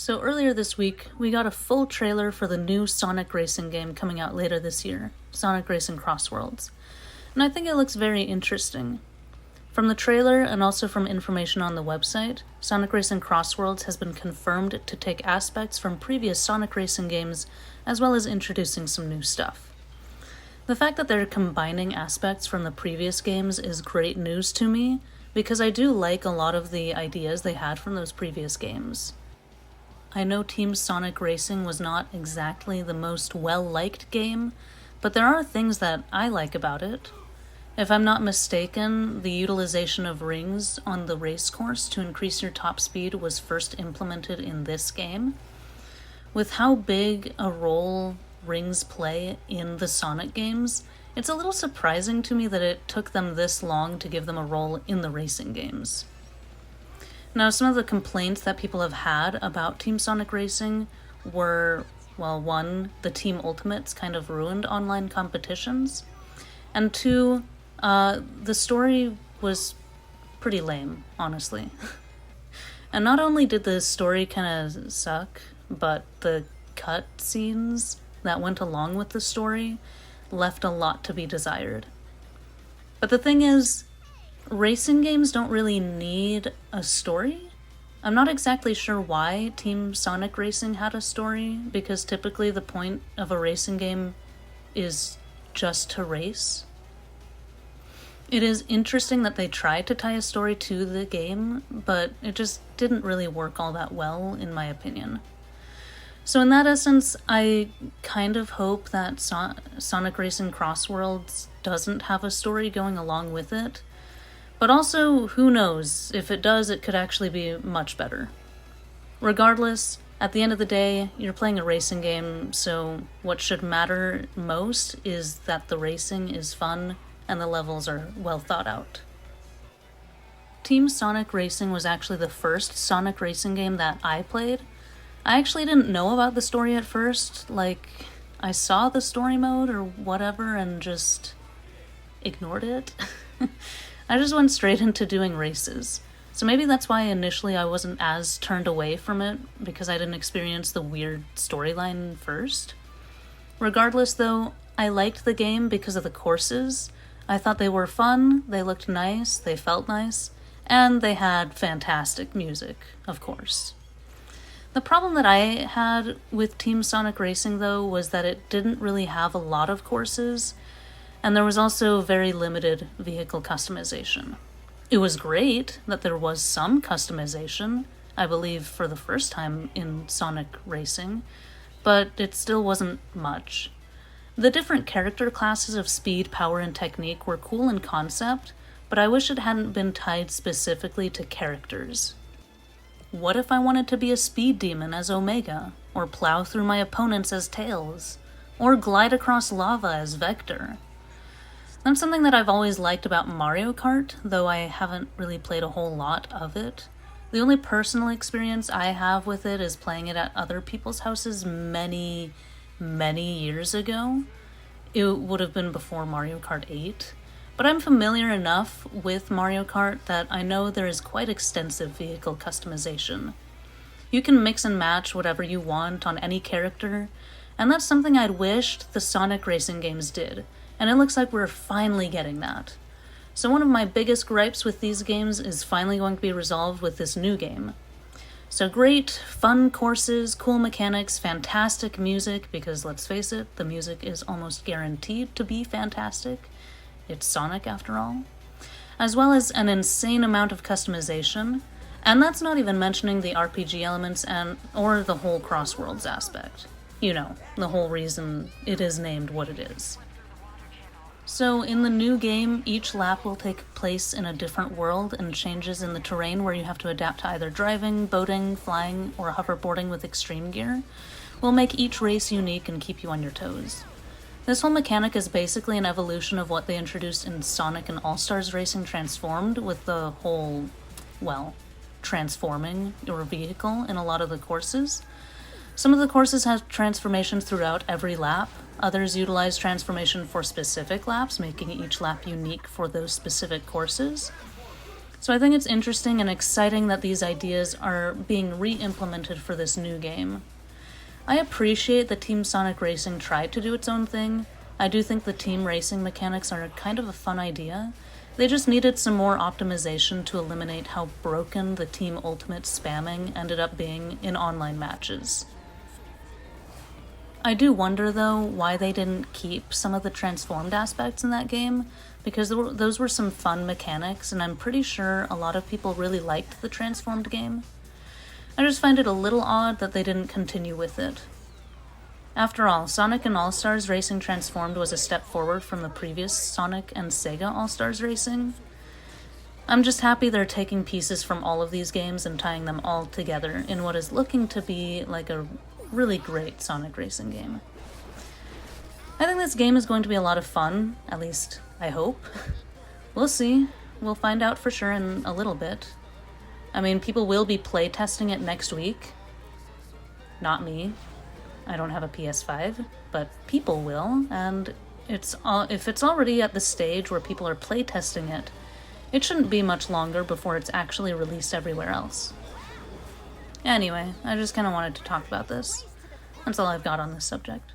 So earlier this week, we got a full trailer for the new Sonic racing game coming out later this year, Sonic Racing CrossWorlds. And I think it looks very interesting. From the trailer and also from information on the website, Sonic Racing CrossWorlds has been confirmed to take aspects from previous Sonic racing games as well as introducing some new stuff. The fact that they're combining aspects from the previous games is great news to me because I do like a lot of the ideas they had from those previous games. I know Team Sonic Racing was not exactly the most well-liked game, but there are things that I like about it. If I'm not mistaken, the utilization of rings on the race course to increase your top speed was first implemented in this game. With how big a role rings play in the Sonic games, it's a little surprising to me that it took them this long to give them a role in the racing games. Now, some of the complaints that people have had about Team Sonic Racing were, well, one, the Team Ultimates kind of ruined online competitions, and two, the story was pretty lame, honestly. And not only did the story kind of suck, but the cut scenes that went along with the story left a lot to be desired. But the thing is, racing games don't really need a story. I'm not exactly sure why Team Sonic Racing had a story, because typically the point of a racing game is just to race. It is interesting that they tried to tie a story to the game, but it just didn't really work all that well, in my opinion. So in that essence, I kind of hope that Sonic Racing CrossWorlds doesn't have a story going along with it. But also, who knows, if it does, it could actually be much better. Regardless, at the end of the day, you're playing a racing game, so what should matter most is that the racing is fun and the levels are well thought out. Team Sonic Racing was actually the first Sonic racing game that I played. I actually didn't know about the story at first, I saw the story mode or whatever and just ignored it. I just went straight into doing races. So maybe that's why initially I wasn't as turned away from it, because I didn't experience the weird storyline first. Regardless though, I liked the game because of the courses. I thought they were fun, they looked nice, they felt nice, and they had fantastic music, of course. The problem that I had with Team Sonic Racing though was that it didn't really have a lot of courses, and there was also very limited vehicle customization. It was great that there was some customization, I believe for the first time in Sonic Racing, but it still wasn't much. The different character classes of speed, power, and technique were cool in concept, but I wish it hadn't been tied specifically to characters. What if I wanted to be a speed demon as Omega, or plow through my opponents as Tails, or glide across lava as Vector? That's something that I've always liked about Mario Kart, though I haven't really played a whole lot of it. The only personal experience I have with it is playing it at other people's houses many years ago. It would have been before Mario Kart 8. But I'm familiar enough with Mario Kart that I know there is quite extensive vehicle customization. You can mix and match whatever you want on any character, and that's something I'd wished the Sonic racing games did. And it looks like we're finally getting that. So one of my biggest gripes with these games is finally going to be resolved with this new game. So great, fun courses, cool mechanics, fantastic music, because let's face it, the music is almost guaranteed to be fantastic. It's Sonic after all. As well as an insane amount of customization, and that's not even mentioning the RPG elements or the whole CrossWorlds aspect. You know, the whole reason it is named what it is. So in the new game, each lap will take place in a different world, and changes in the terrain where you have to adapt to either driving, boating, flying, or hoverboarding with extreme gear will make each race unique and keep you on your toes. This whole mechanic is basically an evolution of what they introduced in Sonic and All-Stars Racing Transformed, with the whole, well, transforming your vehicle in a lot of the courses. Some of the courses have transformations throughout every lap. Others utilize transformation for specific laps, making each lap unique for those specific courses. So I think it's interesting and exciting that these ideas are being re-implemented for this new game. I appreciate that Team Sonic Racing tried to do its own thing. I do think the team racing mechanics are kind of a fun idea. They just needed some more optimization to eliminate how broken the Team Ultimate spamming ended up being in online matches. I do wonder, though, why they didn't keep some of the transformed aspects in that game, because those were some fun mechanics, and I'm pretty sure a lot of people really liked the transformed game. I just find it a little odd that they didn't continue with it. After all, Sonic and All-Stars Racing Transformed was a step forward from the previous Sonic and Sega All-Stars Racing. I'm just happy they're taking pieces from all of these games and tying them all together in what is looking to be like a really great Sonic Racing game. I think this game is going to be a lot of fun, at least I hope. We'll see. We'll find out for sure in a little bit. I mean, people will be playtesting it next week. Not me. I don't have a PS5, but people will, and if it's already at the stage where people are playtesting it, it shouldn't be much longer before it's actually released everywhere else. Anyway, I just kind of wanted to talk about this. That's all I've got on this subject.